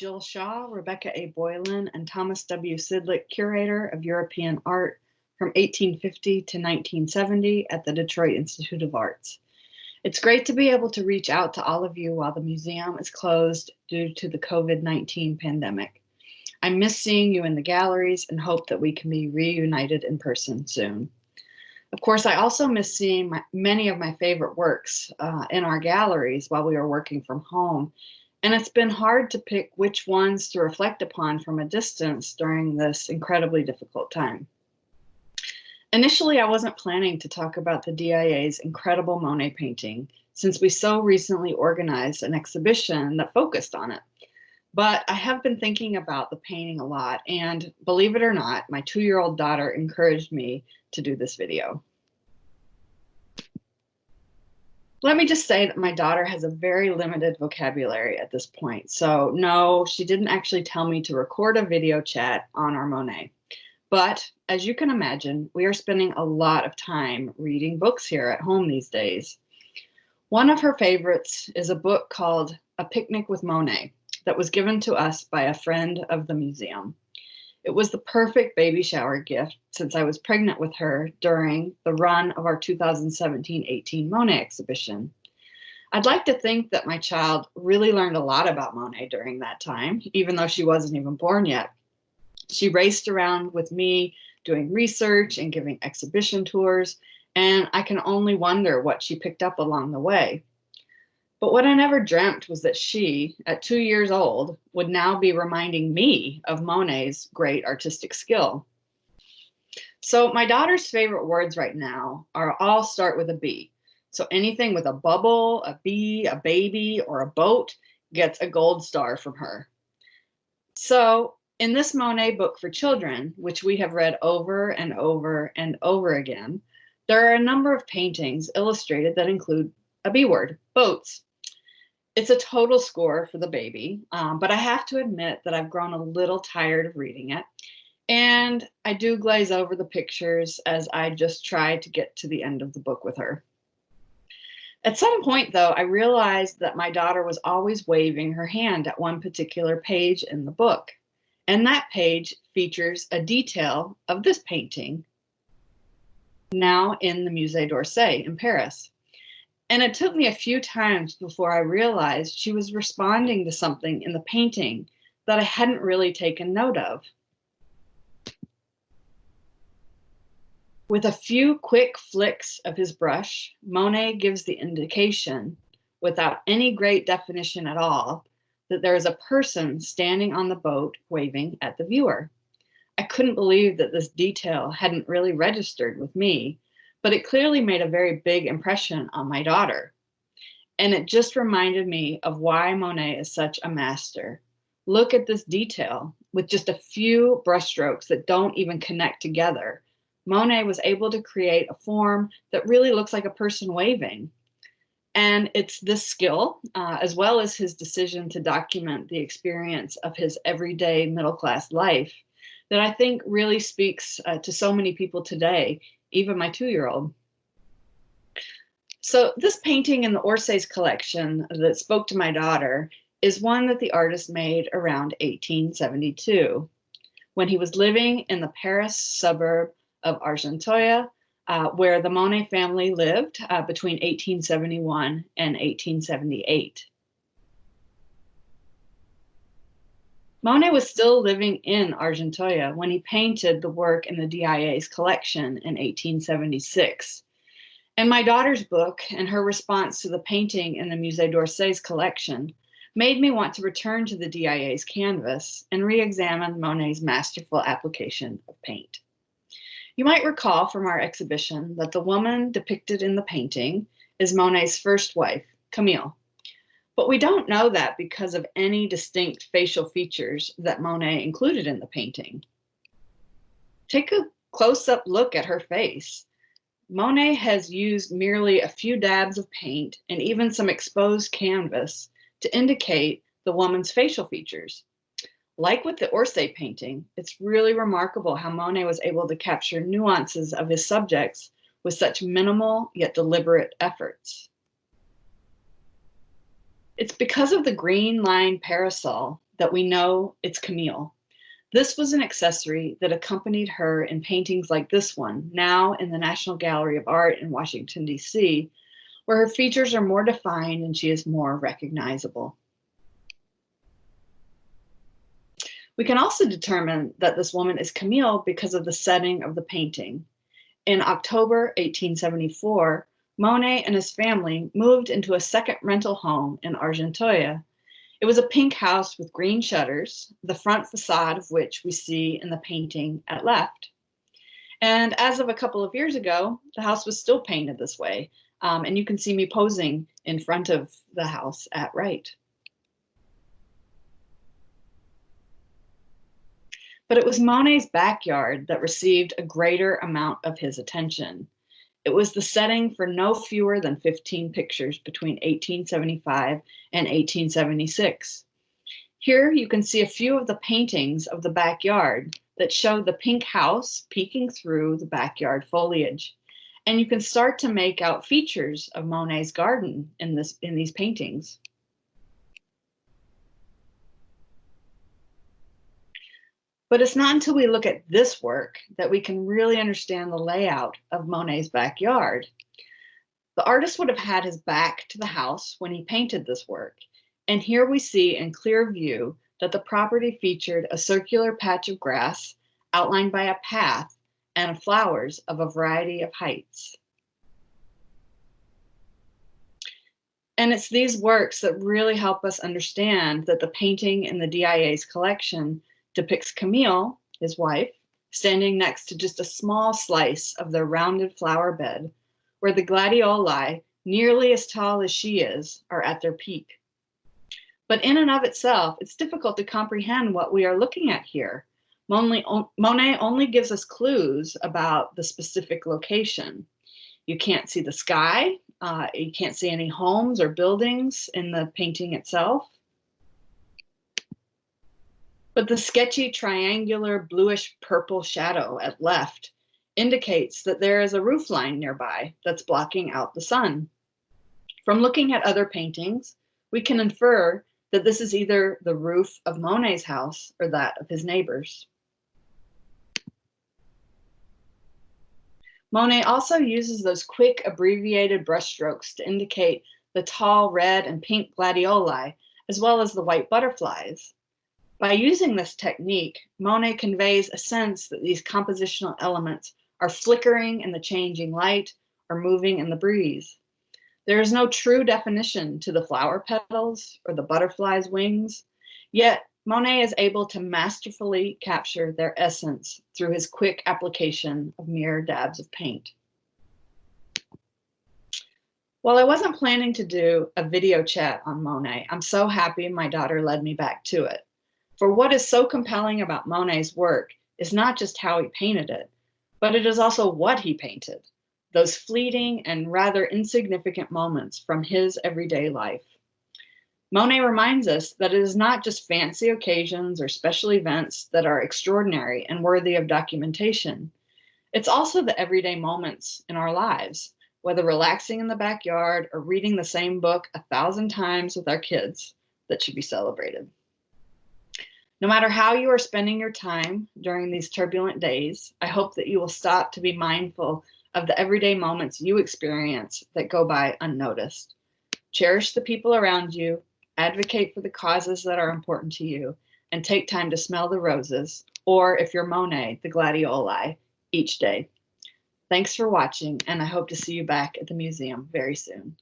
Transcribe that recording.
Jill Shaw, Rebecca A. Boylan, and Thomas W. Sidlik, Curator of European Art from 1850 to 1970 at the Detroit Institute of Arts. It's great to be able to reach out to all of you while the museum is closed due to the COVID-19 pandemic. I miss seeing you in the galleries and hope that we can be reunited in person soon. Of course, I also miss seeing many of my favorite works in our galleries while we were working from home. And it's been hard to pick which ones to reflect upon from a distance during this incredibly difficult time. Initially, I wasn't planning to talk about the DIA's incredible Monet painting, since we so recently organized an exhibition that focused on it. But I have been thinking about the painting a lot, and believe it or not, my 2-year-old daughter encouraged me to do this video. Let me just say that my daughter has a very limited vocabulary at this point. So no, she didn't actually tell me to record a video chat on our Monet. But as you can imagine, we are spending a lot of time reading books here at home these days. One of her favorites is a book called A Picnic with Monet that was given to us by a friend of the museum. It was the perfect baby shower gift since I was pregnant with her during the run of our 2017-18 Monet exhibition. I'd like to think that my child really learned a lot about Monet during that time, even though she wasn't even born yet. She raced around with me doing research and giving exhibition tours, and I can only wonder what she picked up along the way. But what I never dreamt was that she, at 2 years old, would now be reminding me of Monet's great artistic skill. So my daughter's favorite words right now all start with a B. So anything with a bubble, a bee, a baby, or a boat gets a gold star from her. So in this Monet book for children, which we have read over and over and over again, there are a number of paintings illustrated that include a B word, boats. It's a total score for the baby, but I have to admit that I've grown a little tired of reading it. And I do glaze over the pictures as I just try to get to the end of the book with her. At some point, though, I realized that my daughter was always waving her hand at one particular page in the book. And that page features a detail of this painting, now in the Musée d'Orsay in Paris. And it took me a few times before I realized she was responding to something in the painting that I hadn't really taken note of. With a few quick flicks of his brush, Monet gives the indication, without any great definition at all, that there is a person standing on the boat waving at the viewer. I couldn't believe that this detail hadn't really registered with me, but it clearly made a very big impression on my daughter. And it just reminded me of why Monet is such a master. Look at this detail. With just a few brushstrokes that don't even connect together, Monet was able to create a form that really looks like a person waving. And it's this skill, as well as his decision to document the experience of his everyday middle-class life, that I think really speaks to so many people today, even my 2-year-old. So this painting in the Orsay's collection that spoke to my daughter is one that the artist made around 1872, when he was living in the Paris suburb of Argenteuil, where the Monet family lived between 1871 and 1878. Monet was still living in Argenteuil when he painted the work in the DIA's collection in 1876. And my daughter's book and her response to the painting in the Musée d'Orsay's collection made me want to return to the DIA's canvas and re-examine Monet's masterful application of paint. You might recall from our exhibition that the woman depicted in the painting is Monet's first wife, Camille. But we don't know that because of any distinct facial features that Monet included in the painting. Take a close-up look at her face. Monet has used merely a few dabs of paint and even some exposed canvas to indicate the woman's facial features. Like with the Orsay painting, it's really remarkable how Monet was able to capture nuances of his subjects with such minimal yet deliberate efforts. It's because of the green lined parasol that we know it's Camille. This was an accessory that accompanied her in paintings like this one, now in the National Gallery of Art in Washington, D.C., where her features are more defined and she is more recognizable. We can also determine that this woman is Camille because of the setting of the painting. In October 1874, Monet and his family moved into a second rental home in Argenteuil. It was a pink house with green shutters, the front facade of which we see in the painting at left. And as of a couple of years ago, the house was still painted this way. And you can see me posing in front of the house at right. But it was Monet's backyard that received a greater amount of his attention. It was the setting for no fewer than 15 pictures between 1875 and 1876. Here you can see a few of the paintings of the backyard that show the pink house peeking through the backyard foliage. And you can start to make out features of Monet's garden in these paintings. But it's not until we look at this work that we can really understand the layout of Monet's backyard. The artist would have had his back to the house when he painted this work. And here we see in clear view that the property featured a circular patch of grass outlined by a path and flowers of a variety of heights. And it's these works that really help us understand that the painting in the DIA's collection depicts Camille, his wife, standing next to just a small slice of their rounded flower bed, where the gladioli, nearly as tall as she is, are at their peak. But in and of itself, it's difficult to comprehend what we are looking at here. Monet only gives us clues about the specific location. You can't see the sky, you can't see any homes or buildings in the painting itself. But the sketchy triangular bluish purple shadow at left indicates that there is a roof line nearby that's blocking out the sun. From looking at other paintings, we can infer that this is either the roof of Monet's house or that of his neighbors. Monet also uses those quick abbreviated brushstrokes to indicate the tall red and pink gladioli, as well as the white butterflies. By using this technique, Monet conveys a sense that these compositional elements are flickering in the changing light or moving in the breeze. There is no true definition to the flower petals or the butterfly's wings, yet Monet is able to masterfully capture their essence through his quick application of mere dabs of paint. While I wasn't planning to do a video chat on Monet, I'm so happy my daughter led me back to it. For what is so compelling about Monet's work is not just how he painted it, but it is also what he painted, those fleeting and rather insignificant moments from his everyday life. Monet reminds us that it is not just fancy occasions or special events that are extraordinary and worthy of documentation. It's also the everyday moments in our lives, whether relaxing in the backyard or reading the same book 1,000 times with our kids, that should be celebrated. No matter how you are spending your time during these turbulent days, I hope that you will stop to be mindful of the everyday moments you experience that go by unnoticed. Cherish the people around you, advocate for the causes that are important to you, and take time to smell the roses, or if you're Monet, the gladioli, each day. Thanks for watching, and I hope to see you back at the museum very soon.